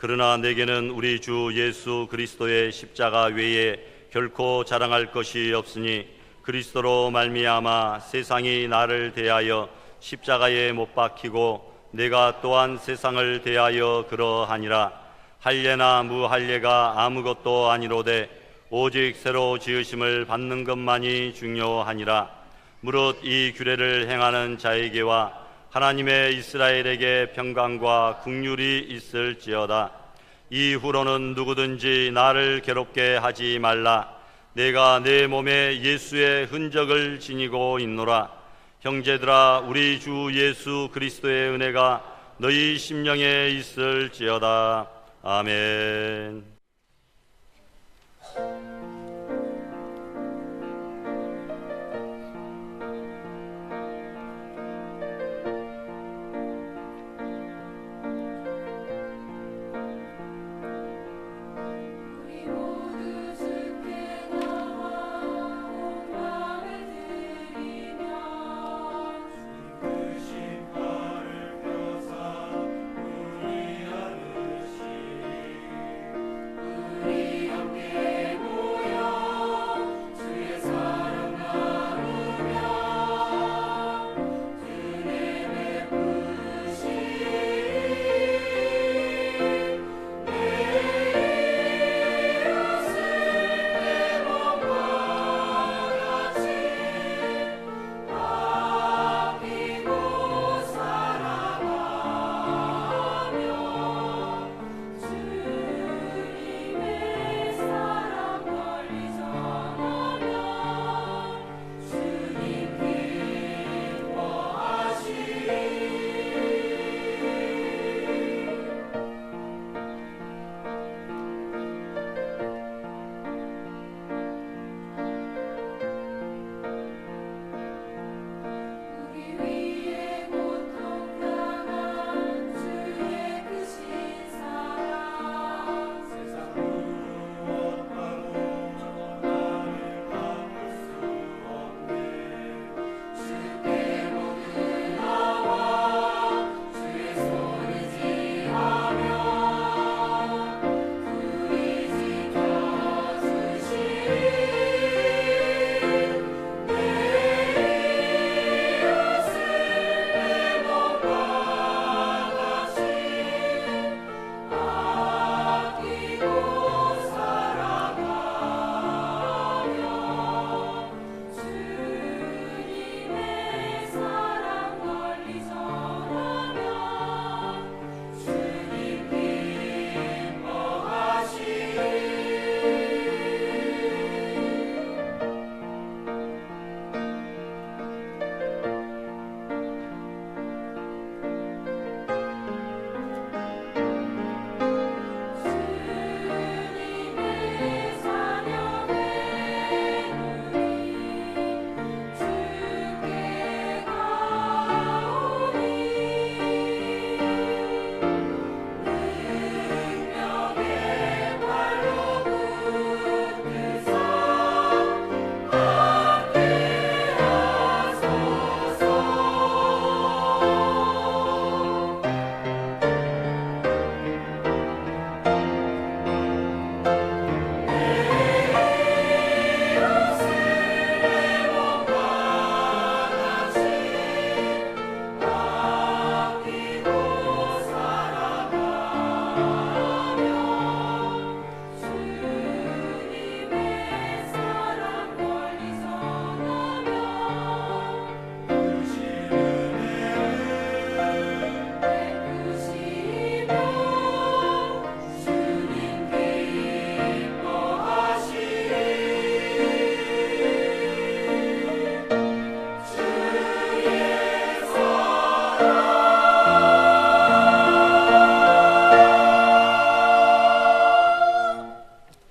그러나 내게는 우리 주 예수 그리스도의 십자가 외에 결코 자랑할 것이 없으니 그리스도로 말미암아 세상이 나를 대하여 십자가에 못 박히고 내가 또한 세상을 대하여 그러하니라. 할례나 무할례가 아무것도 아니로되 오직 새로 지으심을 받는 것만이 중요하니라. 무릇 이 규례를 행하는 자에게와 하나님의 이스라엘에게 평강과 긍휼이 있을지어다. 이후로는 누구든지 나를 괴롭게 하지 말라. 내가 내 몸에 예수의 흔적을 지니고 있노라. 형제들아, 우리 주 예수 그리스도의 은혜가 너희 심령에 있을지어다. 아멘.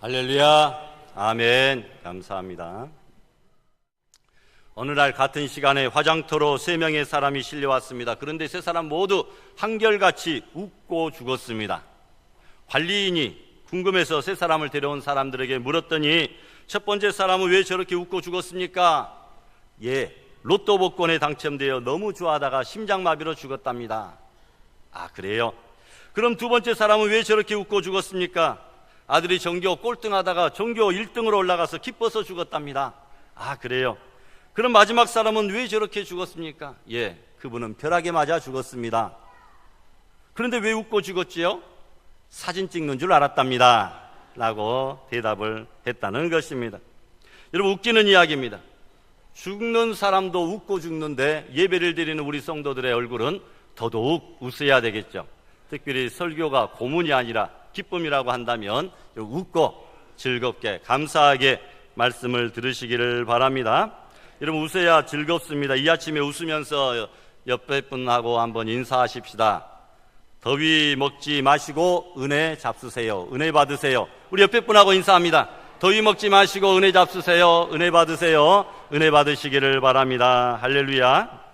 할렐루야. 아멘. 감사합니다. 어느 날 같은 시간에 화장터로 3명의 사람이 실려왔습니다. 그런데 3사람 모두 한결같이 웃고 죽었습니다. 관리인이 궁금해서 3사람을 데려온 사람들에게 물었더니 첫 번째 사람은 왜 저렇게 웃고 죽었습니까? 로또 복권에 당첨되어 너무 좋아하다가 심장마비로 죽었답니다. 아, 그래요? 그럼 두 번째 사람은 왜 저렇게 웃고 죽었습니까? 아들이 전교 꼴등하다가 전교 1등으로 올라가서 기뻐서 죽었답니다. 아, 그래요? 그럼 마지막 사람은 왜 저렇게 죽었습니까? 예, 그분은 벼락에 맞아 죽었습니다. 그런데 왜 웃고 죽었지요? 사진 찍는 줄 알았답니다 라고 대답을 했다는 것입니다. 여러분, 웃기는 이야기입니다. 죽는 사람도 웃고 죽는데 예배를 드리는 우리 성도들의 얼굴은 더더욱 웃어야 되겠죠. 특별히 설교가 고문이 아니라 기쁨이라고 한다면 웃고 즐겁게 감사하게 말씀을 들으시기를 바랍니다. 여러분, 웃어야 즐겁습니다. 이 아침에 웃으면서 옆에 분하고 한번 인사하십시다. 더위 먹지 마시고 은혜 잡수세요. 은혜 받으세요. 우리 옆에 분하고 인사합니다. 더위 먹지 마시고 은혜 잡수세요. 은혜 받으세요. 은혜 받으시기를 바랍니다. 할렐루야.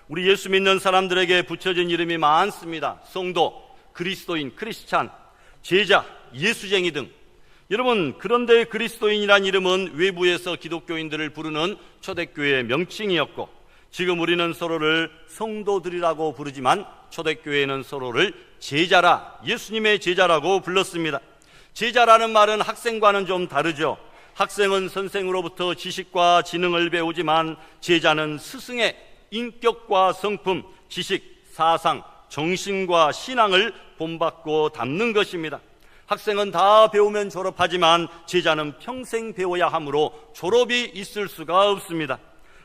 우리 예수 믿는 사람들에게 붙여진 이름이 많습니다. 성도, 그리스도인, 크리스찬, 제자, 예수쟁이 등. 여러분, 그런데 그리스도인이란 이름은 외부에서 기독교인들을 부르는 초대교회의 명칭이었고, 지금 우리는 서로를 성도들이라고 부르지만 초대교회는 서로를 제자라, 예수님의 제자라고 불렀습니다. 제자라는 말은 학생과는 좀 다르죠. 학생은 선생으로부터 지식과 지능을 배우지만 제자는 스승의 인격과 성품, 지식, 사상, 정신과 신앙을 본받고 담는 것입니다. 학생은 다 배우면 졸업하지만 제자는 평생 배워야 하므로 졸업이 있을 수가 없습니다.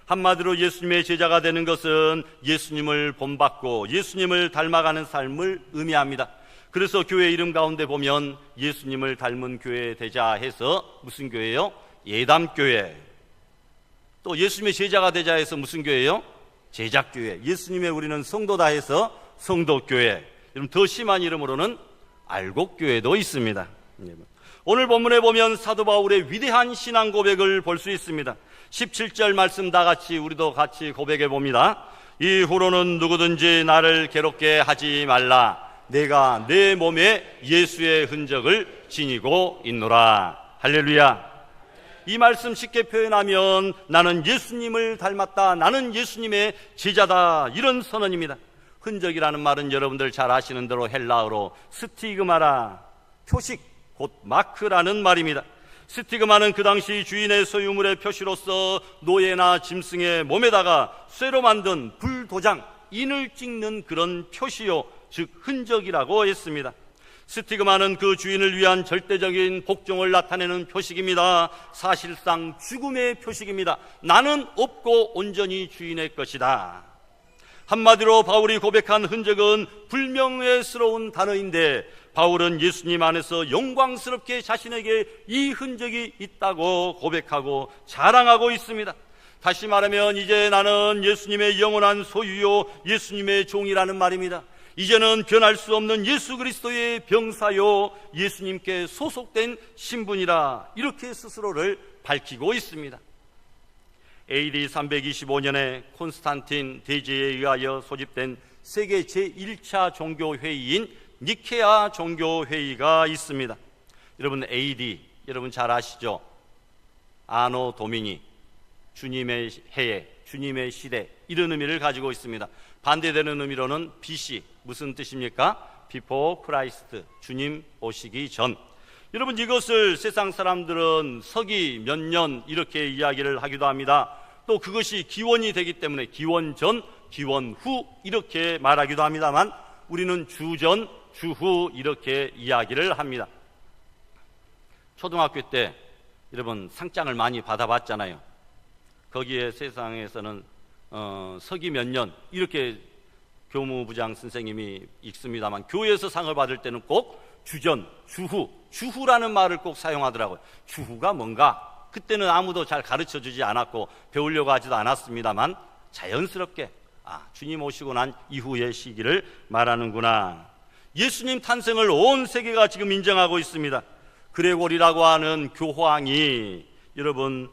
한마디로 예수님의 제자가 되는 것은 예수님을 본받고 예수님을 닮아가는 삶을 의미합니다. 그래서 교회 이름 가운데 보면 예수님을 닮은 교회 되자 해서 무슨 교회요? 예담교회. 또 예수님의 제자가 되자 해서 무슨 교회요? 제작교회. 예수님의 우리는 성도다 해서 성도교회. 여러분, 더 심한 이름으로는 알곡교회도 있습니다. 오늘 본문에 보면 사도 바울의 위대한 신앙 고백을 볼 수 있습니다. 17절 말씀 다 같이 우리도 같이 고백해 봅니다. 이후로는 누구든지 나를 괴롭게 하지 말라. 내가 내 몸에 예수의 흔적을 지니고 있노라. 할렐루야. 이 말씀 쉽게 표현하면 나는 예수님을 닮았다, 나는 예수님의 제자다, 이런 선언입니다. 흔적이라는 말은 여러분들 잘 아시는 대로 헬라어로 스티그마라, 표식, 곧 마크라는 말입니다. 스티그마는 그 당시 주인의 소유물의 표시로서 노예나 짐승의 몸에다가 쇠로 만든 불도장, 인을 찍는 그런 표시요, 즉 흔적이라고 했습니다. 스티그마는 그 주인을 위한 절대적인 복종을 나타내는 표식입니다. 사실상 죽음의 표식입니다. 나는 없고 온전히 주인의 것이다. 한마디로 바울이 고백한 흔적은 불명예스러운 단어인데 바울은 예수님 안에서 영광스럽게 자신에게 이 흔적이 있다고 고백하고 자랑하고 있습니다. 다시 말하면 이제 나는 예수님의 영원한 소유요, 예수님의 종이라는 말입니다. 이제는 변할 수 없는 예수 그리스도의 병사요, 예수님께 소속된 신분이라, 이렇게 스스로를 밝히고 있습니다. AD 325년에 콘스탄틴 대제에 의하여 소집된 세계 제1차 종교회의인 니케아 종교회의가 있습니다. 여러분, AD 여러분 잘 아시죠? 아노 도미니, 주님의 해에, 주님의 시대, 이런 의미를 가지고 있습니다. 반대되는 의미로는 BC, 무슨 뜻입니까? Before Christ, 주님 오시기 전. 여러분, 이것을 세상 사람들은 서기 몇 년 이렇게 이야기를 하기도 합니다. 또 그것이 기원이 되기 때문에 기원 전, 기원 후 이렇게 말하기도 합니다만 우리는 주전, 주후 이렇게 이야기를 합니다. 초등학교 때 여러분 상장을 많이 받아봤잖아요. 거기에 세상에서는 서기 몇 년 이렇게 교무부장 선생님이 읽습니다만 교회에서 상을 받을 때는 꼭 주전, 주후, 주후라는 말을 꼭 사용하더라고요. 주후가 뭔가? 그때는 아무도 잘 가르쳐주지 않았고 배우려고 하지도 않았습니다만 자연스럽게 주님 오시고 난 이후의 시기를 말하는구나. 예수님 탄생을 온 세계가 지금 인정하고 있습니다. 그레고리라고 하는 교황이 여러분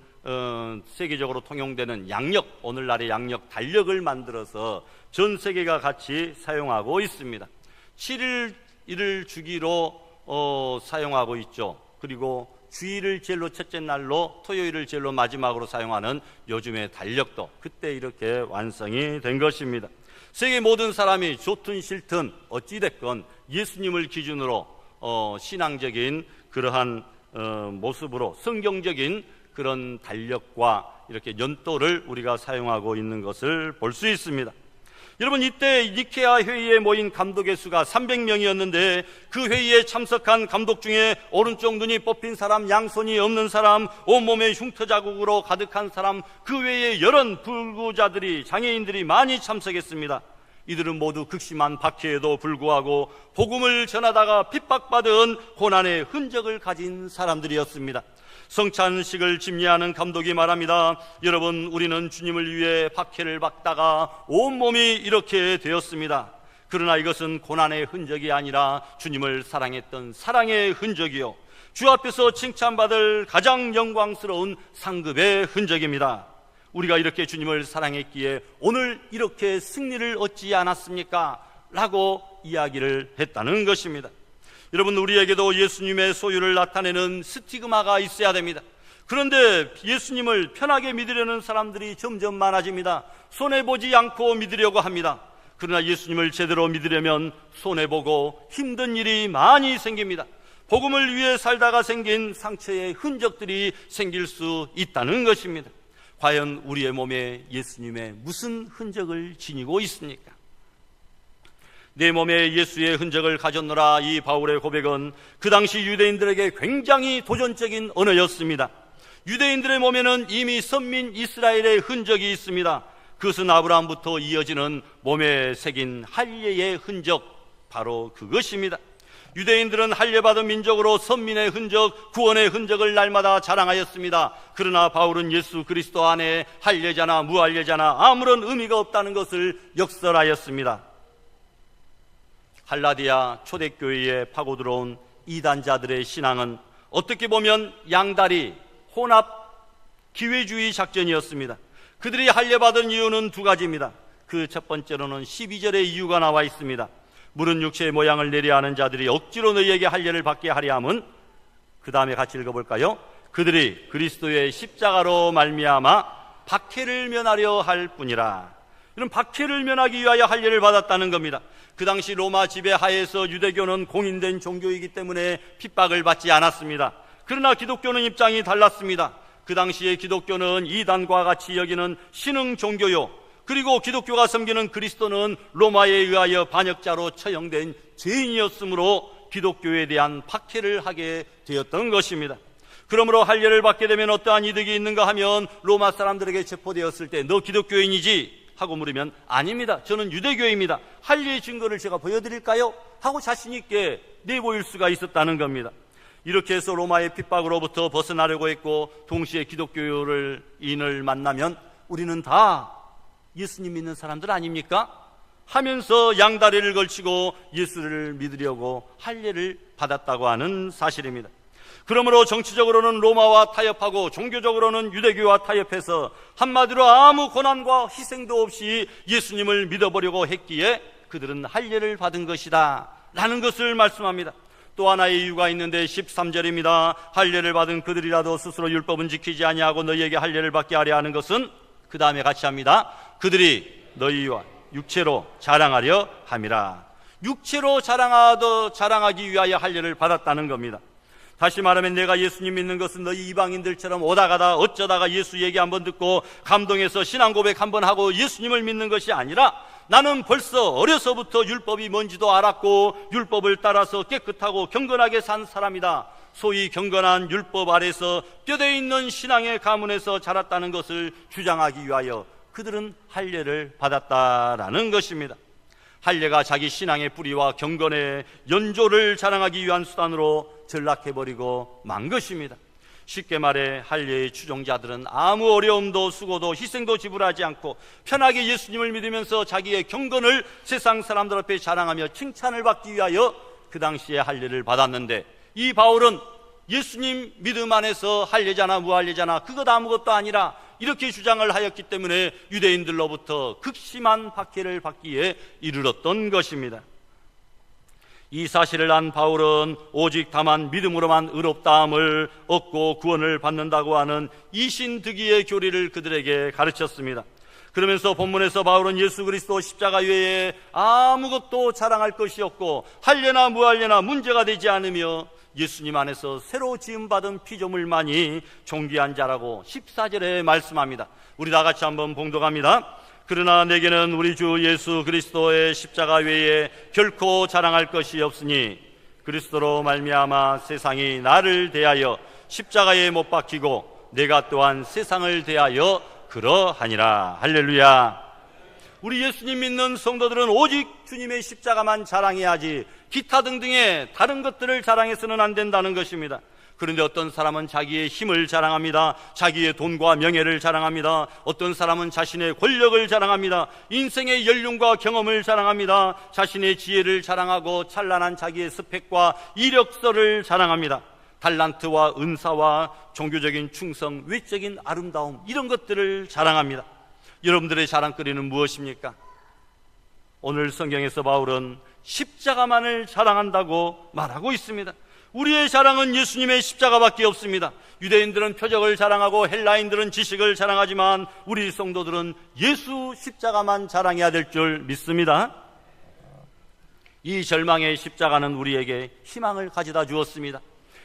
세계적으로 통용되는 양력, 오늘날의 양력 달력을 만들어서 전 세계가 같이 사용하고 있습니다. 7일을 주기로 사용하고 있죠. 그리고 주일을 제일로 첫째 날로, 토요일을 제일로 마지막으로 사용하는 요즘의 달력도 그때 이렇게 완성이 된 것입니다. 세계 모든 사람이 좋든 싫든 어찌됐건 예수님을 기준으로 신앙적인 그러한 모습으로 성경적인 그런 달력과 이렇게 연도를 우리가 사용하고 있는 것을 볼 수 있습니다. 여러분, 이때 니케아 회의에 모인 감독의 수가 300명이었는데 그 회의에 참석한 감독 중에 오른쪽 눈이 뽑힌 사람, 양손이 없는 사람, 온몸에 흉터 자국으로 가득한 사람, 그 외에 여러 불구자들이, 장애인들이 많이 참석했습니다. 이들은 모두 극심한 박해에도 불구하고 복음을 전하다가 핍박받은 고난의 흔적을 가진 사람들이었습니다. 성찬식을 집례하는 감독이 말합니다. 여러분, 우리는 주님을 위해 박해를 받다가 온몸이 이렇게 되었습니다. 그러나 이것은 고난의 흔적이 아니라 주님을 사랑했던 사랑의 흔적이요, 주 앞에서 칭찬받을 가장 영광스러운 상급의 흔적입니다. 우리가 이렇게 주님을 사랑했기에 오늘 이렇게 승리를 얻지 않았습니까? 라고 이야기를 했다는 것입니다. 여러분, 우리에게도 예수님의 소유를 나타내는 스티그마가 있어야 됩니다. 그런데 예수님을 편하게 믿으려는 사람들이 점점 많아집니다. 손해보지 않고 믿으려고 합니다. 그러나 예수님을 제대로 믿으려면 손해보고 힘든 일이 많이 생깁니다. 복음을 위해 살다가 생긴 상처의 흔적들이 생길 수 있다는 것입니다. 과연 우리의 몸에 예수님의 무슨 흔적을 지니고 있습니까? 내 몸에 예수의 흔적을 가졌노라, 이 바울의 고백은 그 당시 유대인들에게 굉장히 도전적인 언어였습니다. 유대인들의 몸에는 이미 선민 이스라엘의 흔적이 있습니다. 그것은 아브라함부터 이어지는 몸에 새긴 할례의 흔적, 바로 그것입니다. 유대인들은 할례받은 민족으로 선민의 흔적, 구원의 흔적을 날마다 자랑하였습니다. 그러나 바울은 예수 그리스도 안에 할례자나 무할례자나 아무런 의미가 없다는 것을 역설하였습니다. 갈라디아 초대교회에 파고 들어온 이단자들의 신앙은 어떻게 보면 양다리, 혼합, 기회주의 작전이었습니다. 그들이 할례받은 이유는 두 가지입니다. 그 첫 번째로는 12절의 이유가 나와 있습니다. 무릇 육체의 모양을 내려 하는 자들이 억지로 너희에게 할례를 받게 하려 함은, 그 다음에 같이 읽어볼까요? 그들이 그리스도의 십자가로 말미암아 박해를 면하려 할 뿐이라. 이런 박해를 면하기 위하여 할례를 받았다는 겁니다. 그 당시 로마 지배 하에서 유대교는 공인된 종교이기 때문에 핍박을 받지 않았습니다. 그러나 기독교는 입장이 달랐습니다. 그 당시에 기독교는 이단과 같이 여기는 신흥 종교요, 그리고 기독교가 섬기는 그리스도는 로마에 의하여 반역자로 처형된 죄인이었으므로 기독교에 대한 박해를 하게 되었던 것입니다. 그러므로 할례를 받게 되면 어떠한 이득이 있는가 하면, 로마 사람들에게 체포되었을 때 너 기독교인이지? 하고 물으면 아닙니다, 저는 유대교입니다. 할례의 증거를 제가 보여드릴까요? 하고 자신 있게 내보일 수가 있었다는 겁니다. 이렇게 해서 로마의 핍박으로부터 벗어나려고 했고, 동시에 기독교인을 만나면 우리는 다 예수님 믿는 사람들 아닙니까? 하면서 양다리를 걸치고 예수를 믿으려고 할례를 받았다고 하는 사실입니다. 그러므로 정치적으로는 로마와 타협하고 종교적으로는 유대교와 타협해서 한마디로 아무 고난과 희생도 없이 예수님을 믿어보려고 했기에 그들은 할례를 받은 것이다 라는 것을 말씀합니다. 또 하나의 이유가 있는데 13절입니다. 할례를 받은 그들이라도 스스로 율법은 지키지 아니하고 너희에게 할례를 받게 하려 하는 것은, 그 다음에 같이 합니다. 그들이 너희와 육체로 자랑하려 함이라. 육체로 자랑하기 위하여 할례를 받았다는 겁니다. 다시 말하면 내가 예수님 믿는 것은 너희 이방인들처럼 오다가다 어쩌다가 예수 얘기 한번 듣고 감동해서 신앙 고백 한번 하고 예수님을 믿는 것이 아니라, 나는 벌써 어려서부터 율법이 뭔지도 알았고 율법을 따라서 깨끗하고 경건하게 산 사람이다. 소위 경건한 율법 아래서 뼈대 있는 신앙의 가문에서 자랐다는 것을 주장하기 위하여 그들은 할례를 받았다라는 것입니다. 할례가 자기 신앙의 뿌리와 경건의 연조를 자랑하기 위한 수단으로 전락해버리고 만 것입니다. 쉽게 말해 할례의 추종자들은 아무 어려움도 수고도 희생도 지불하지 않고 편하게 예수님을 믿으면서 자기의 경건을 세상 사람들 앞에 자랑하며 칭찬을 받기 위하여 그 당시에 할례를 받았는데, 이 바울은 예수님 믿음 안에서 할례자나 무할례자나 그것 아무것도 아니라 이렇게 주장을 하였기 때문에 유대인들로부터 극심한 박해를 받기에 이르렀던 것입니다. 이 사실을 안 바울은 오직 다만 믿음으로만 의롭다함을 얻고 구원을 받는다고 하는 이신득이의 교리를 그들에게 가르쳤습니다. 그러면서 본문에서 바울은 예수 그리스도 십자가 외에 아무것도 자랑할 것이 없고 할려나 무할려나 문제가 되지 않으며 예수님 안에서 새로 지음받은 피조물만이 존귀한 자라고 14절에 말씀합니다. 우리 다 같이 한번 봉독합니다. 그러나 내게는 우리 주 예수 그리스도의 십자가 외에 결코 자랑할 것이 없으니 그리스도로 말미암아 세상이 나를 대하여 십자가에 못 박히고 내가 또한 세상을 대하여 그러하니라. 할렐루야. 우리 예수님 믿는 성도들은 오직 주님의 십자가만 자랑해야지 기타 등등의 다른 것들을 자랑해서는 안 된다는 것입니다. 그런데 어떤 사람은 자기의 힘을 자랑합니다. 자기의 돈과 명예를 자랑합니다. 어떤 사람은 자신의 권력을 자랑합니다. 인생의 연륜과 경험을 자랑합니다. 자신의 지혜를 자랑하고 찬란한 자기의 스펙과 이력서를 자랑합니다. 달란트와 은사와 종교적인 충성, 외적인 아름다움, 이런 것들을 자랑합니다. 여러분들의 자랑거리는 무엇입니까? 오늘 성경에서 바울은 십자가만을 자랑한다고 말하고 있습니다. 우리의 자랑은 예수님의 십자가밖에 없습니다. 유대인들은 표적을 자랑하고 헬라인들은 지식을 자랑하지만 우리 성도들은 예수 십자가만 자랑해야 될 줄 믿습니다. 이 절망의 십자가는 우리에게 희망을 가져다 주었습니다.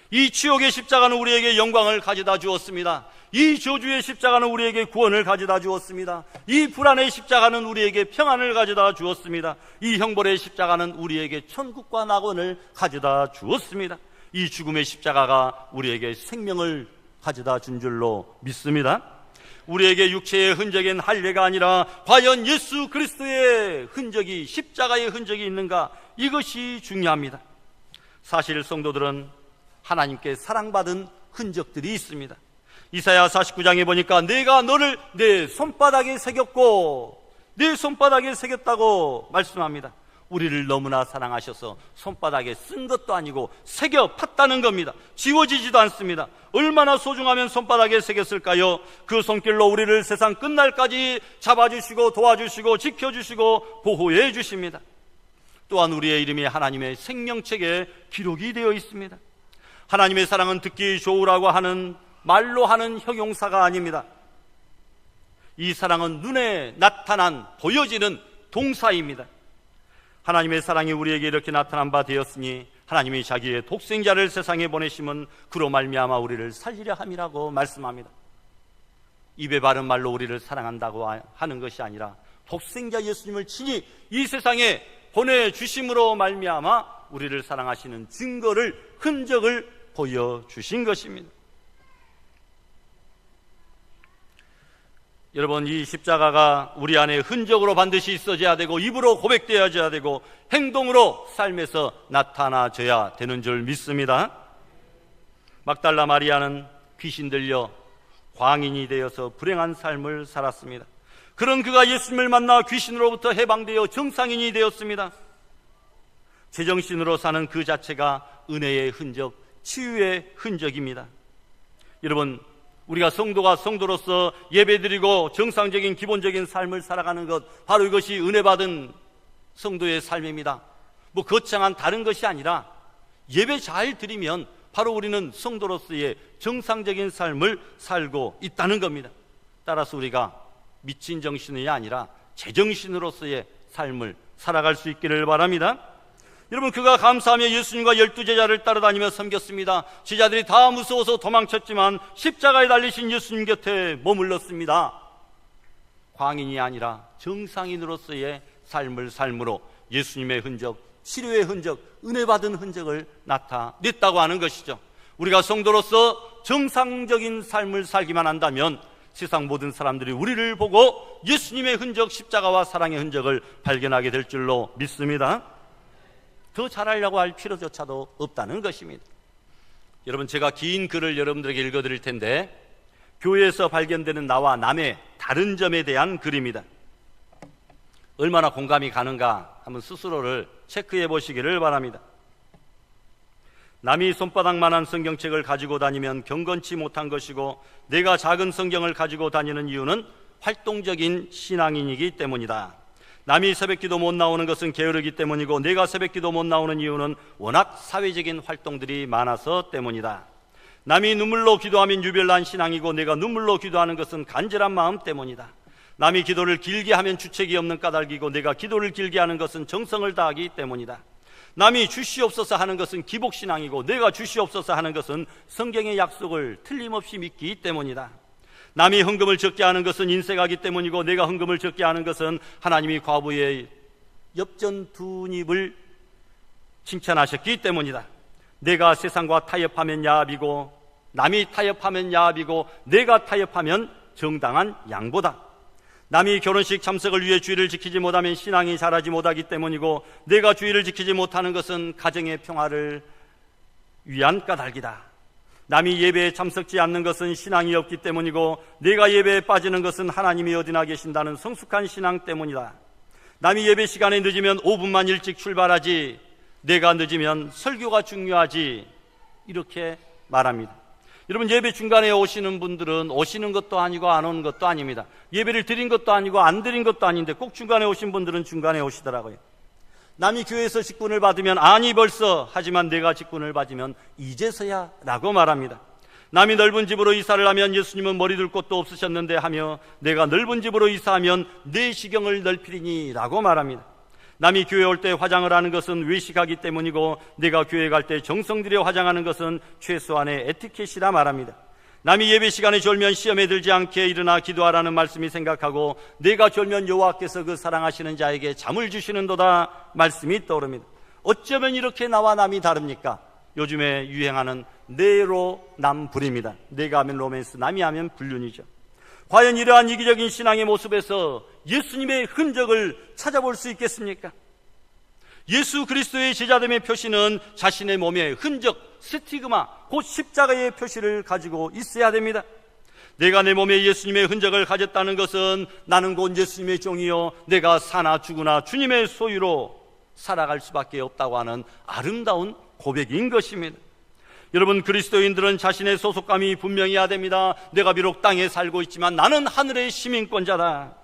이 치욕의 십자가는 우리에게 영광을 가져다 주었습니다. 이 저주의 십자가는 우리에게 구원을 가져다 주었습니다. 이 불안의 십자가는 우리에게 평안을 가져다 주었습니다. 이 형벌의 십자가는 우리에게 천국과 낙원을 가져다 주었습니다. 이 죽음의 십자가가 우리에게 생명을 가져다 준 줄로 믿습니다. 우리에게 육체의 흔적인 할례가 아니라 과연 예수 그리스도의 흔적이, 십자가의 흔적이 있는가, 이것이 중요합니다. 사실 성도들은 하나님께 사랑받은 흔적들이 있습니다. 이사야 49장에 보니까 내가 너를 내 손바닥에 새겼고 내 손바닥에 새겼다고 말씀합니다. 우리를 너무나 사랑하셔서 손바닥에 쓴 것도 아니고 새겨 팠다는 겁니다. 지워지지도 않습니다. 얼마나 소중하면 손바닥에 새겼을까요? 그 손길로 우리를 세상 끝날까지 잡아주시고 도와주시고 지켜주시고 보호해 주십니다. 또한 우리의 이름이 하나님의 생명책에 기록이 되어 있습니다. 하나님의 사랑은 듣기 좋으라고 하는 말로 하는 형용사가 아닙니다. 이 사랑은 눈에 나타난, 보여지는 동사입니다. 하나님의 사랑이 우리에게 이렇게 나타난 바 되었으니 하나님이 자기의 독생자를 세상에 보내심은 그로 말미암아 우리를 살리려 함이라고 말씀합니다. 입에 바른 말로 우리를 사랑한다고 하는 것이 아니라 독생자 예수님을 친히 이 세상에 보내주심으로 말미암아 우리를 사랑하시는 증거를, 흔적을 보여주신 것입니다. 여러분, 이 십자가가 우리 안에 흔적으로 반드시 있어져야 되고 입으로 고백되어져야 되고 행동으로 삶에서 나타나져야 되는 줄 믿습니다. 막달라 마리아는 귀신 들려 광인이 되어서 불행한 삶을 살았습니다. 그런 그가 예수님을 만나 귀신으로부터 해방되어 정상인이 되었습니다. 제정신으로 사는 그 자체가 은혜의 흔적, 치유의 흔적입니다. 여러분, 우리가 성도가 성도로서 예배드리고 정상적인 기본적인 삶을 살아가는 것, 바로 이것이 은혜받은 성도의 삶입니다. 뭐 거창한 다른 것이 아니라 예배 잘 드리면 바로 우리는 성도로서의 정상적인 삶을 살고 있다는 겁니다. 따라서 우리가 미친 정신이 아니라 제정신으로서의 삶을 살아갈 수 있기를 바랍니다. 여러분, 그가 감사하며 예수님과 12제자를 따라다니며 섬겼습니다. 제자들이 다 무서워서 도망쳤지만 십자가에 달리신 예수님 곁에 머물렀습니다. 광인이 아니라 정상인으로서의 삶을 삶으로 예수님의 흔적, 치료의 흔적, 은혜받은 흔적을 나타냈다고 하는 것이죠. 우리가 성도로서 정상적인 삶을 살기만 한다면 세상 모든 사람들이 우리를 보고 예수님의 흔적, 십자가와 사랑의 흔적을 발견하게 될 줄로 믿습니다. 더 잘하려고 할 필요조차도 없다는 것입니다. 여러분, 제가 긴 글을 여러분들에게 읽어드릴 텐데 교회에서 발견되는 나와 남의 다른 점에 대한 글입니다. 얼마나 공감이 가는가 한번 스스로를 체크해 보시기를 바랍니다. 남이 손바닥만한 성경책을 가지고 다니면 경건치 못한 것이고 내가 작은 성경을 가지고 다니는 이유는 활동적인 신앙인이기 때문이다. 남이 새벽기도 못 나오는 것은 게으르기 때문이고 내가 새벽기도 못 나오는 이유는 워낙 사회적인 활동들이 많아서 때문이다. 남이 눈물로 기도하면 유별난 신앙이고 내가 눈물로 기도하는 것은 간절한 마음 때문이다. 남이 기도를 길게 하면 주책이 없는 까닭이고 내가 기도를 길게 하는 것은 정성을 다하기 때문이다. 남이 주시옵소서 하는 것은 기복신앙이고 내가 주시옵소서 하는 것은 성경의 약속을 틀림없이 믿기 때문이다. 남이 헌금을 적게 하는 것은 인색하기 때문이고 내가 헌금을 적게 하는 것은 하나님이 과부의 엽전 두 입을 칭찬하셨기 때문이다. 내가 세상과 타협하면 야합이고 남이 타협하면 야합이고 내가 타협하면 정당한 양보다. 남이 결혼식 참석을 위해 주의를 지키지 못하면 신앙이 자라지 못하기 때문이고 내가 주의를 지키지 못하는 것은 가정의 평화를 위한 까닭이다. 남이 예배에 참석지 않는 것은 신앙이 없기 때문이고 내가 예배에 빠지는 것은 하나님이 어디나 계신다는 성숙한 신앙 때문이다. 남이 예배 시간에 늦으면 5분만 일찍 출발하지 내가 늦으면 설교가 중요하지, 이렇게 말합니다. 여러분, 예배 중간에 오시는 분들은 오시는 것도 아니고 안 오는 것도 아닙니다. 예배를 드린 것도 아니고 안 드린 것도 아닌데 꼭 중간에 오신 분들은 중간에 오시더라고요. 남이 교회에서 직분을 받으면 아니 벌써, 하지만 내가 직분을 받으면 이제서야 라고 말합니다. 남이 넓은 집으로 이사를 하면 예수님은 머리 둘 곳도 없으셨는데 하며 내가 넓은 집으로 이사하면 내 시경을 넓히리니 라고 말합니다. 남이 교회 올 때 화장을 하는 것은 외식하기 때문이고 내가 교회 갈 때 정성 들여 화장하는 것은 최소한의 에티켓이라 말합니다. 남이 예배 시간에 졸면 시험에 들지 않게 일어나 기도하라는 말씀이 생각하고 내가 졸면 여호와께서 그 사랑하시는 자에게 잠을 주시는도다 말씀이 떠오릅니다. 어쩌면 이렇게 나와 남이 다릅니까? 요즘에 유행하는 내로남불입니다. 내가 하면 로맨스, 남이 하면 불륜이죠. 과연 이러한 이기적인 신앙의 모습에서 예수님의 흔적을 찾아볼 수 있겠습니까? 예수 그리스도의 제자됨의 표시는 자신의 몸의 흔적, 스티그마, 곧 십자가의 표시를 가지고 있어야 됩니다. 내가 내 몸에 예수님의 흔적을 가졌다는 것은 나는 곧 예수님의 종이요 내가 사나 죽으나 주님의 소유로 살아갈 수밖에 없다고 하는 아름다운 고백인 것입니다. 여러분, 그리스도인들은 자신의 소속감이 분명해야 됩니다. 내가 비록 땅에 살고 있지만 나는 하늘의 시민권자다.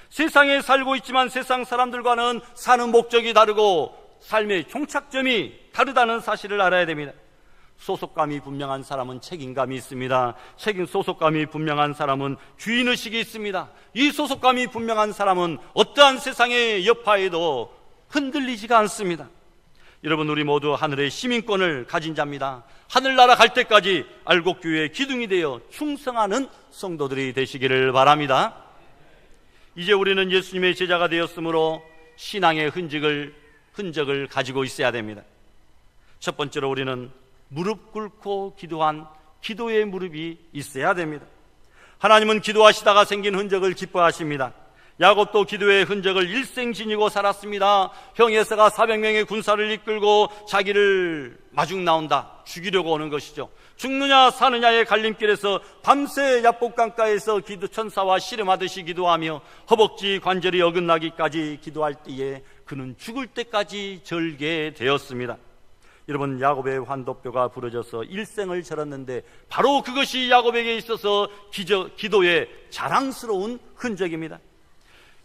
세상에 살고 있지만 세상 사람들과는 사는 목적이 다르고 삶의 종착점이 다르다는 사실을 알아야 됩니다. 소속감이 분명한 사람은 책임감이 있습니다. 소속감이 분명한 사람은 주인의식이 있습니다. 이 소속감이 분명한 사람은 어떠한 세상의 여파에도 흔들리지가 않습니다. 여러분, 우리 모두 하늘의 시민권을 가진 자입니다. 하늘나라 갈 때까지 알곡교회의 기둥이 되어 충성하는 성도들이 되시기를 바랍니다. 이제 우리는 예수님의 제자가 되었으므로 신앙의 흔적을 가지고 있어야 됩니다. 첫 번째로 우리는 무릎 꿇고 기도한 기도의 무릎이 있어야 됩니다. 하나님은 기도하시다가 생긴 흔적을 기뻐하십니다. 야곱도 기도의 흔적을 일생 지니고 살았습니다. 형 에서가 400명의 군사를 이끌고 자기를 마중 나온다, 죽이려고 오는 것이죠. 죽느냐 사느냐의 갈림길에서 밤새 야복강가에서 천사와 씨름하듯이 기도하며 허벅지 관절이 어긋나기까지 기도할 때에 그는 죽을 때까지 절개되었습니다. 여러분, 야곱의 환도뼈가 부러져서 일생을 절었는데 바로 그것이 야곱에게 있어서 기도의 자랑스러운 흔적입니다.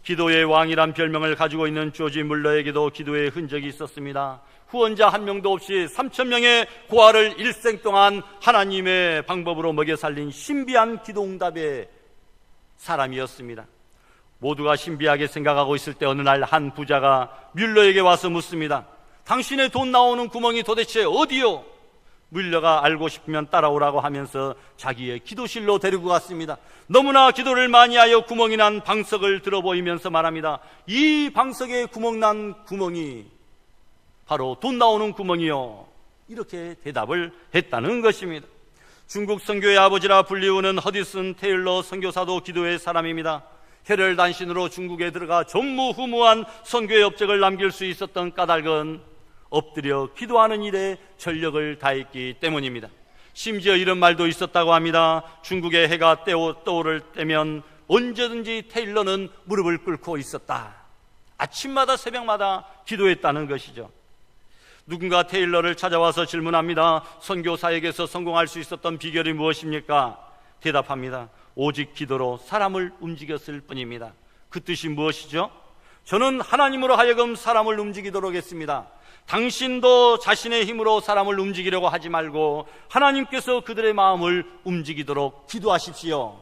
기도의 왕이란 별명을 가지고 있는 조지 물러에게도 기도의 흔적이 있었습니다. 후원자 한 명도 없이 3,000명의 고아를 일생 동안 하나님의 방법으로 먹여 살린 신비한 기도응답의 사람이었습니다. 모두가 신비하게 생각하고 있을 때 어느 날 한 부자가 뮬러에게 와서 묻습니다. 당신의 돈 나오는 구멍이 도대체 어디요? 뮬러가 알고 싶으면 따라오라고 하면서 자기의 기도실로 데리고 갔습니다. 너무나 기도를 많이 하여 구멍이 난 방석을 들어보이면서 말합니다. 이 방석에 구멍 난 구멍이 바로 돈 나오는 구멍이요, 이렇게 대답을 했다는 것입니다. 중국 선교의 아버지라 불리우는 허디슨 테일러 선교사도 기도의 사람입니다. 혈혈단신으로 중국에 들어가 전무후무한 선교의 업적을 남길 수 있었던 까닭은 엎드려 기도하는 일에 전력을 다했기 때문입니다. 심지어 이런 말도 있었다고 합니다. 중국의 해가 떠오를 때면 언제든지 테일러는 무릎을 꿇고 있었다. 아침마다 새벽마다 기도했다는 것이죠. 누군가 테일러를 찾아와서 질문합니다. 선교사에게서 성공할 수 있었던 비결이 무엇입니까? 대답합니다. 오직 기도로 사람을 움직였을 뿐입니다. 그 뜻이 무엇이죠? 저는 하나님으로 하여금 사람을 움직이도록 했습니다. 당신도 자신의 힘으로 사람을 움직이려고 하지 말고 하나님께서 그들의 마음을 움직이도록 기도하십시오.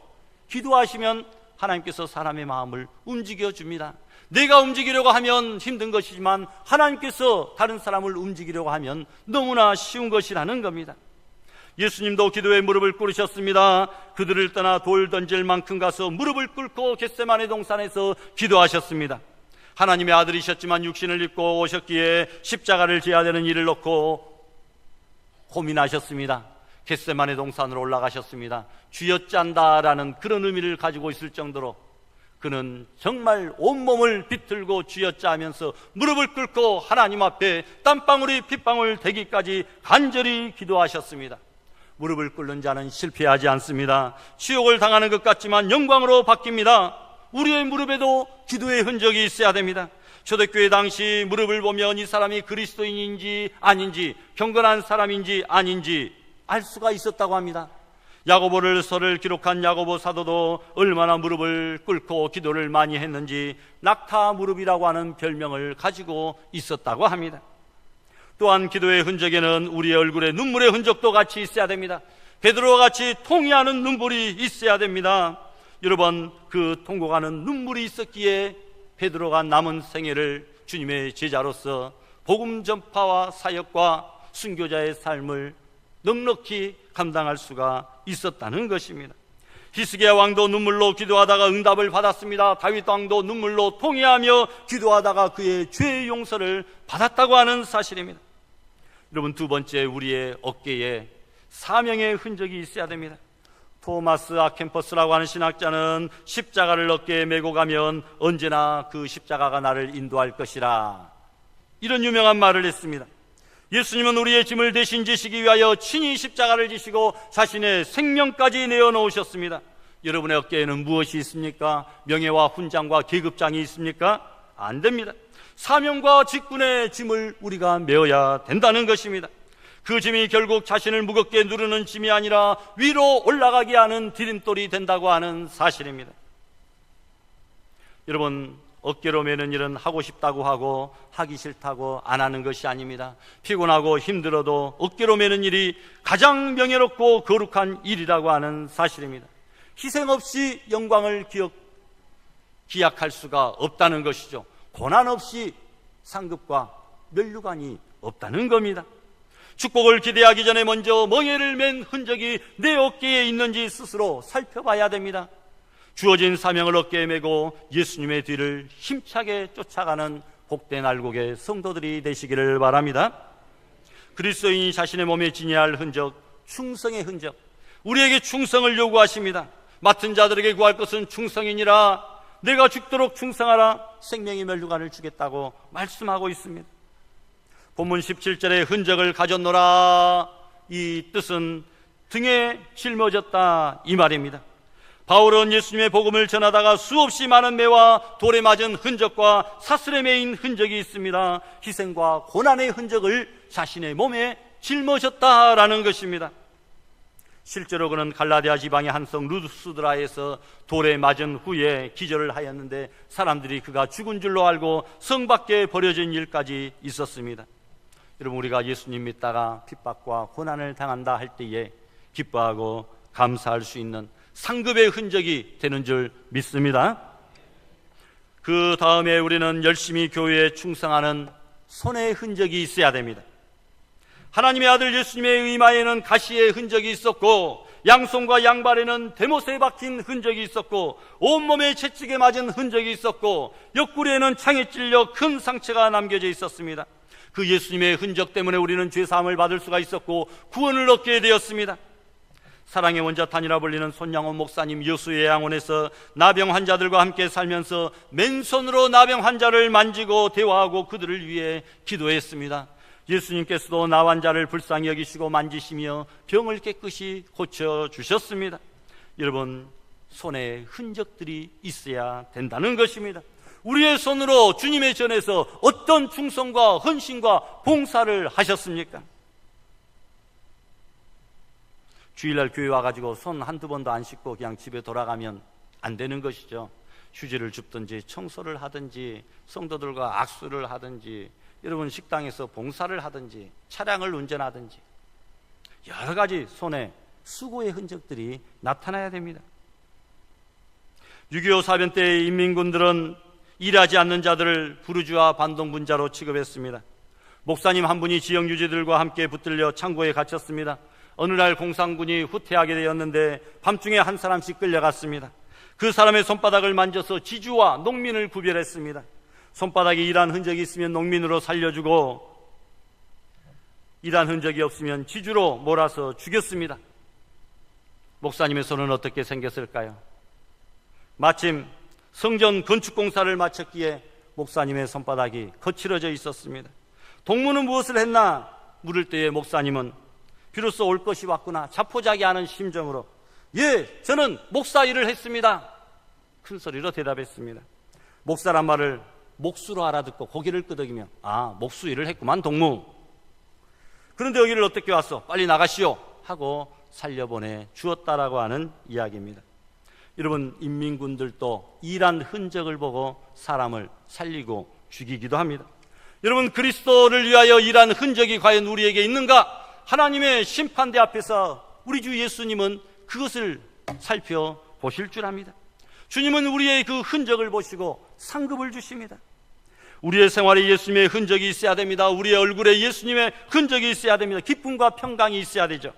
기도하시면 하나님께서 사람의 마음을 움직여 줍니다. 내가 움직이려고 하면 힘든 것이지만 하나님께서 다른 사람을 움직이려고 하면 너무나 쉬운 것이라는 겁니다. 예수님도 기도에 무릎을 꿇으셨습니다. 그들을 떠나 돌 던질 만큼 가서 무릎을 꿇고 겟세마네 동산에서 기도하셨습니다. 하나님의 아들이셨지만 육신을 입고 오셨기에 십자가를 져야 되는 일을 놓고 고민하셨습니다. 겟세마네 동산으로 올라가셨습니다. 쥐어짠다라는 그런 의미를 가지고 있을 정도로 그는 정말 온몸을 비틀고 쥐어짜면서 무릎을 꿇고 하나님 앞에 땀방울이 핏방울 되기까지 간절히 기도하셨습니다. 무릎을 꿇는 자는 실패하지 않습니다. 지옥을 당하는 것 같지만 영광으로 바뀝니다. 우리의 무릎에도 기도의 흔적이 있어야 됩니다. 초대교회 당시 무릎을 보면 이 사람이 그리스도인인지 아닌지, 경건한 사람인지 아닌지 알 수가 있었다고 합니다. 야고보서를 기록한 야고보 사도도 얼마나 무릎을 꿇고 기도를 많이 했는지 낙타 무릎이라고 하는 별명을 가지고 있었다고 합니다. 또한 기도의 흔적에는 우리의 얼굴에 눈물의 흔적도 같이 있어야 됩니다. 베드로와 같이 통해하는 눈물이 있어야 됩니다. 여러분, 그 통곡하는 눈물이 있었기에 베드로가 남은 생애를 주님의 제자로서 복음 전파와 사역과 순교자의 삶을 넉넉히 감당할 수가 있었다는 것입니다. 히스기야 왕도 눈물로 기도하다가 응답을 받았습니다. 다윗 왕도 눈물로 통회하며 기도하다가 그의 죄의 용서를 받았다고 하는 사실입니다. 여러분, 두 번째, 우리의 어깨에 사명의 흔적이 있어야 됩니다. 토마스 아켄퍼스라고 하는 신학자는 십자가를 어깨에 메고 가면 언제나 그 십자가가 나를 인도할 것이라, 이런 유명한 말을 했습니다. 예수님은 우리의 짐을 대신 지시기 위하여 친히 십자가를 지시고 자신의 생명까지 내어놓으셨습니다. 여러분의 어깨에는 무엇이 있습니까? 명예와 훈장과 계급장이 있습니까? 안 됩니다. 사명과 직분의 짐을 우리가 메어야 된다는 것입니다. 그 짐이 결국 자신을 무겁게 누르는 짐이 아니라 위로 올라가게 하는 디딤돌이 된다고 하는 사실입니다. 여러분, 어깨로 메는 일은 하고 싶다고 하고 하기 싫다고 안 하는 것이 아닙니다. 피곤하고 힘들어도 어깨로 메는 일이 가장 명예롭고 거룩한 일이라고 하는 사실입니다. 희생 없이 영광을 기약할 수가 없다는 것이죠. 고난 없이 상급과 면류관이 없다는 겁니다. 축복을 기대하기 전에 먼저 멍에를 맨 흔적이 내 어깨에 있는지 스스로 살펴봐야 됩니다. 주어진 사명을 어깨에 메고 예수님의 뒤를 힘차게 쫓아가는 복된 알곡의 성도들이 되시기를 바랍니다. 그리스도인이 자신의 몸에 지녀야 할 흔적, 충성의 흔적, 우리에게 충성을 요구하십니다. 맡은 자들에게 구할 것은 충성이니라. 내가 죽도록 충성하라. 생명의 면류관을 주겠다고 말씀하고 있습니다. 본문 17절에 흔적을 가졌노라, 이 뜻은 등에 짊어졌다, 이 말입니다. 바울은 예수님의 복음을 전하다가 수없이 많은 매와 돌에 맞은 흔적과 사슬에 매인 흔적이 있습니다. 희생과 고난의 흔적을 자신의 몸에 짊어졌다라는 것입니다. 실제로 그는 갈라디아 지방의 한 성 루스드라에서 돌에 맞은 후에 기절을 하였는데 사람들이 그가 죽은 줄로 알고 성 밖에 버려진 일까지 있었습니다. 여러분, 우리가 예수님 믿다가 핍박과 고난을 당한다 할 때에 기뻐하고 감사할 수 있는 상급의 흔적이 되는 줄 믿습니다. 그 다음에 우리는 열심히 교회에 충성하는 손의 흔적이 있어야 됩니다. 하나님의 아들 예수님의 이마에는 가시의 흔적이 있었고, 양손과 양발에는 대못에 박힌 흔적이 있었고, 온몸에 채찍에 맞은 흔적이 있었고, 옆구리에는 창에 찔려 큰 상처가 남겨져 있었습니다. 그 예수님의 흔적 때문에 우리는 죄사함을 받을 수가 있었고 구원을 얻게 되었습니다. 사랑의 원자탄이라 불리는 손양원 목사님 여수의 양원에서 나병 환자들과 함께 살면서 맨손으로 나병 환자를 만지고 대화하고 그들을 위해 기도했습니다. 예수님께서도 나 환자를 불쌍히 여기시고 만지시며 병을 깨끗이 고쳐주셨습니다. 여러분, 손에 흔적들이 있어야 된다는 것입니다. 우리의 손으로 주님의 전에서 어떤 충성과 헌신과 봉사를 하셨습니까? 주일날 교회 와가지고 손 한두 번도 안 씻고 그냥 집에 돌아가면 안 되는 것이죠. 휴지를 줍든지 청소를 하든지 성도들과 악수를 하든지 여러분 식당에서 봉사를 하든지 차량을 운전하든지 여러 가지 손에 수고의 흔적들이 나타나야 됩니다. 6.25 사변 때의 인민군들은 일하지 않는 자들을 부르주아 반동분자로 취급했습니다. 목사님 한 분이 지역 유지들과 함께 붙들려 창고에 갇혔습니다. 어느 날 공산군이 후퇴하게 되었는데 밤중에 한 사람씩 끌려갔습니다. 그 사람의 손바닥을 만져서 지주와 농민을 구별했습니다. 손바닥에 일한 흔적이 있으면 농민으로 살려주고 일한 흔적이 없으면 지주로 몰아서 죽였습니다. 목사님의 손은 어떻게 생겼을까요? 마침 성전 건축 공사를 마쳤기에 목사님의 손바닥이 거칠어져 있었습니다. 동무는 무엇을 했나 물을 때에 목사님은 비로소 올 것이 왔구나 자포자기하는 심정으로 예, 저는 목사 일을 했습니다. 큰 소리로 대답했습니다. 목사란 말을 목수로 알아듣고 고개를 끄덕이며 아, 목수 일을 했구만 동무. 그런데 여기를 어떻게 왔어? 빨리 나가시오 하고 살려보내 주었다라고 하는 이야기입니다. 여러분, 인민군들도 일한 흔적을 보고 사람을 살리고 죽이기도 합니다. 여러분, 그리스도를 위하여 일한 흔적이 과연 우리에게 있는가? 하나님의 심판대 앞에서 우리 주 예수님은 그것을 살펴보실 줄 압니다. 주님은 우리의 그 흔적을 보시고 상급을 주십니다. 우리의 생활에 예수님의 흔적이 있어야 됩니다. 우리의 얼굴에 예수님의 흔적이 있어야 됩니다. 기쁨과 평강이 있어야 되죠.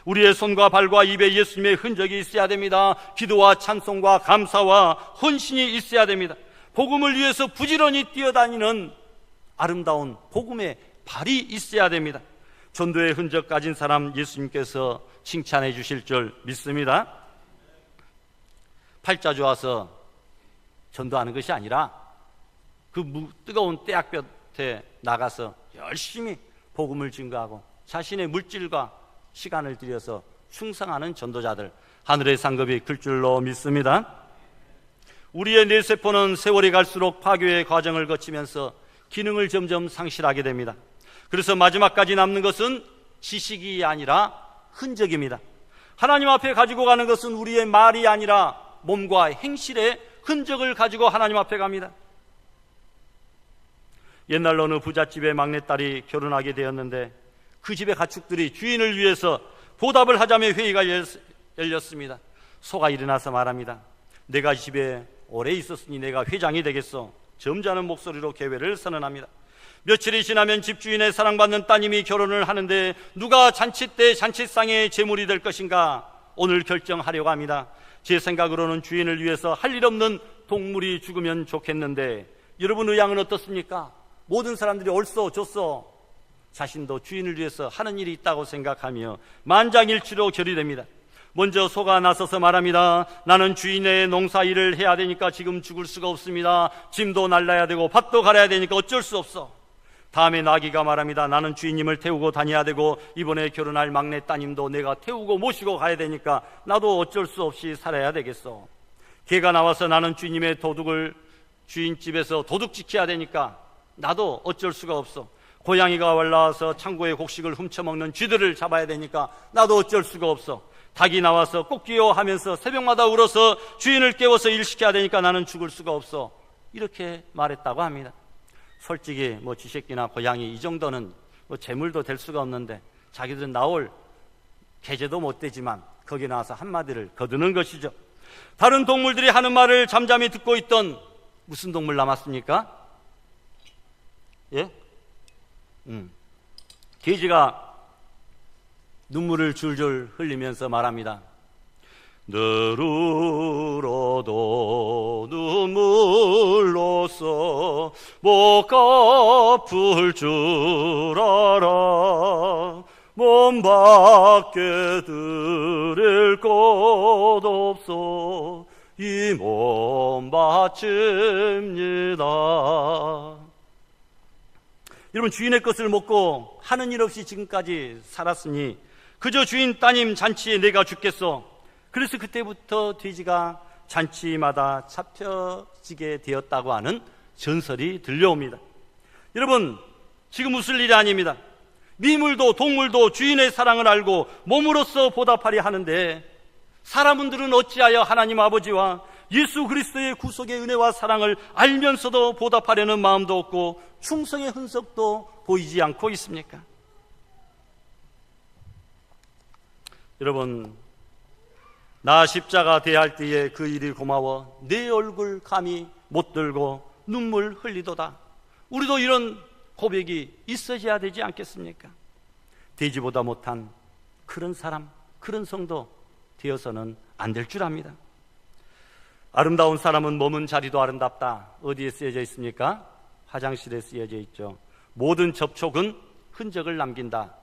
우리의 손과 발과 입에 예수님의 흔적이 있어야 됩니다. 기도와 찬송과 감사와 헌신이 있어야 됩니다. 복음을 위해서 부지런히 뛰어다니는 아름다운 복음의 발이 있어야 됩니다. 전도의 흔적 가진 사람 예수님께서 칭찬해 주실 줄 믿습니다. 팔자 좋아서 전도하는 것이 아니라 그 뜨거운 떼약볕에 나가서 열심히 복음을 증거하고 자신의 물질과 시간을 들여서 충성하는 전도자들, 하늘의 상급이 클 줄로 믿습니다. 우리의 뇌세포는 세월이 갈수록 파괴의 과정을 거치면서 기능을 점점 상실하게 됩니다. 그래서 마지막까지 남는 것은 지식이 아니라 흔적입니다. 하나님 앞에 가지고 가는 것은 우리의 말이 아니라 몸과 행실의 흔적을 가지고 하나님 앞에 갑니다. 옛날 어느 부잣집의 막내딸이 결혼하게 되었는데 그 집의 가축들이 주인을 위해서 보답을 하자며 회의가 열렸습니다. 소가 일어나서 말합니다. 내가 집에 오래 있었으니 내가 회장이 되겠소. 점잖은 목소리로 계획을 선언합니다. 며칠이 지나면 집주인의 사랑받는 따님이 결혼을 하는데 누가 잔치 때 잔치상의 제물이 될 것인가 오늘 결정하려고 합니다. 제 생각으로는 주인을 위해서 할 일 없는 동물이 죽으면 좋겠는데 여러분 의향은 어떻습니까? 모든 사람들이 옳소 좋소 자신도 주인을 위해서 하는 일이 있다고 생각하며 만장일치로 결의됩니다. 먼저 소가 나서서 말합니다. 나는 주인의 농사일을 해야 되니까 지금 죽을 수가 없습니다. 짐도 날라야 되고 밭도 갈아야 되니까 어쩔 수 없어. 다음에 나귀가 말합니다. 나는 주인님을 태우고 다녀야 되고 이번에 결혼할 막내 따님도 내가 태우고 모시고 가야 되니까 나도 어쩔 수 없이 살아야 되겠어. 개가 나와서 나는 주인님의 도둑을 주인집에서 도둑 지켜야 되니까 나도 어쩔 수가 없어. 고양이가 올라와서 창고의 곡식을 훔쳐먹는 쥐들을 잡아야 되니까 나도 어쩔 수가 없어. 닭이 나와서 꼭지요 하면서 새벽마다 울어서 주인을 깨워서 일시켜야 되니까 나는 죽을 수가 없어. 이렇게 말했다고 합니다. 솔직히 쥐새끼나 고양이 이 정도는 재물도 될 수가 없는데 자기들은 나올 계제도 못 되지만 거기 나와서 한마디를 거두는 것이죠. 다른 동물들이 하는 말을 잠잠히 듣고 있던 무슨 동물 남았습니까? 예? 돼지가 눈물을 줄줄 흘리면서 말합니다. 너르러도 눈물로써 못 갚을 줄 알아 몸 밖에 드릴 것 없어 이 몸 바칩니다. 여러분, 주인의 것을 먹고 하는 일 없이 지금까지 살았으니 그저 주인 따님 잔치에 내가 죽겠어. 그래서 그때부터 돼지가 잔치마다 잡혀지게 되었다고 하는 전설이 들려옵니다. 여러분, 지금 웃을 일이 아닙니다. 미물도 동물도 주인의 사랑을 알고 몸으로써 보답하려 하는데 사람들은 어찌하여 하나님 아버지와 예수 그리스도의 구속의 은혜와 사랑을 알면서도 보답하려는 마음도 없고 충성의 흔적도 보이지 않고 있습니까? 여러분, 나 십자가 대할 때에 그 일이 고마워 내 얼굴 감히 못 들고 눈물 흘리도다. 우리도 이런 고백이 있어야 되지 않겠습니까? 되지보다 못한 그런 사람, 그런 성도 되어서는 안 될 줄 압니다. 아름다운 사람은 머문 자리도 아름답다. 어디에 쓰여져 있습니까? 화장실에 쓰여져 있죠. 모든 접촉은 흔적을 남긴다.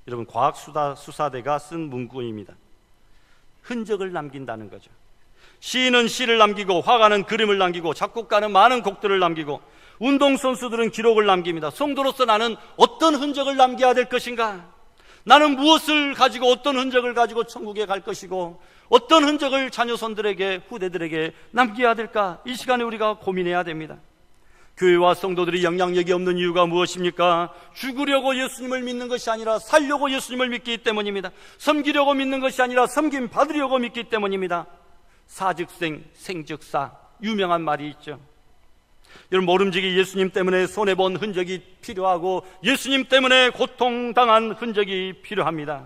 여러분, 과학수사대가 쓴 문구입니다. 흔적을 남긴다는 거죠. 시인은 시를 남기고, 화가는 그림을 남기고, 작곡가는 많은 곡들을 남기고, 운동선수들은 기록을 남깁니다. 성도로서 나는 어떤 흔적을 남겨야 될 것인가? 나는 무엇을 가지고, 어떤 흔적을 가지고 천국에 갈 것이고, 어떤 흔적을 자녀손들에게, 후대들에게 남겨야 될까? 이 시간에 우리가 고민해야 됩니다. 교회와 성도들이 영향력이 없는 이유가 무엇입니까? 죽으려고 예수님을 믿는 것이 아니라 살려고 예수님을 믿기 때문입니다. 섬기려고 믿는 것이 아니라 섬김 받으려고 믿기 때문입니다. 사즉생, 생즉사, 유명한 말이 있죠. 여러분, 모름지기 예수님 때문에 손해본 흔적이 필요하고 예수님 때문에 고통당한 흔적이 필요합니다.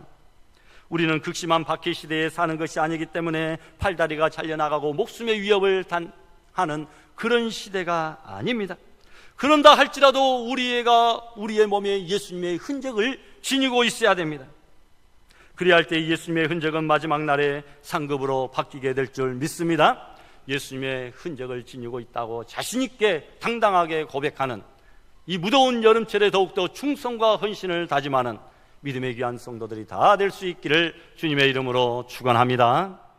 우리는 극심한 박해 시대에 사는 것이 아니기 때문에 팔다리가 잘려나가고 목숨의 위협을 하는 그런 시대가 아닙니다. 그런다 할지라도 우리의 몸에 예수님의 흔적을 지니고 있어야 됩니다. 그래야 할 때 예수님의 흔적은 마지막 날에 상급으로 바뀌게 될 줄 믿습니다. 예수님의 흔적을 지니고 있다고 자신 있게 당당하게 고백하는, 이 무더운 여름철에 더욱더 충성과 헌신을 다짐하는 믿음의 귀한 성도들이 다 될 수 있기를 주님의 이름으로 축원합니다.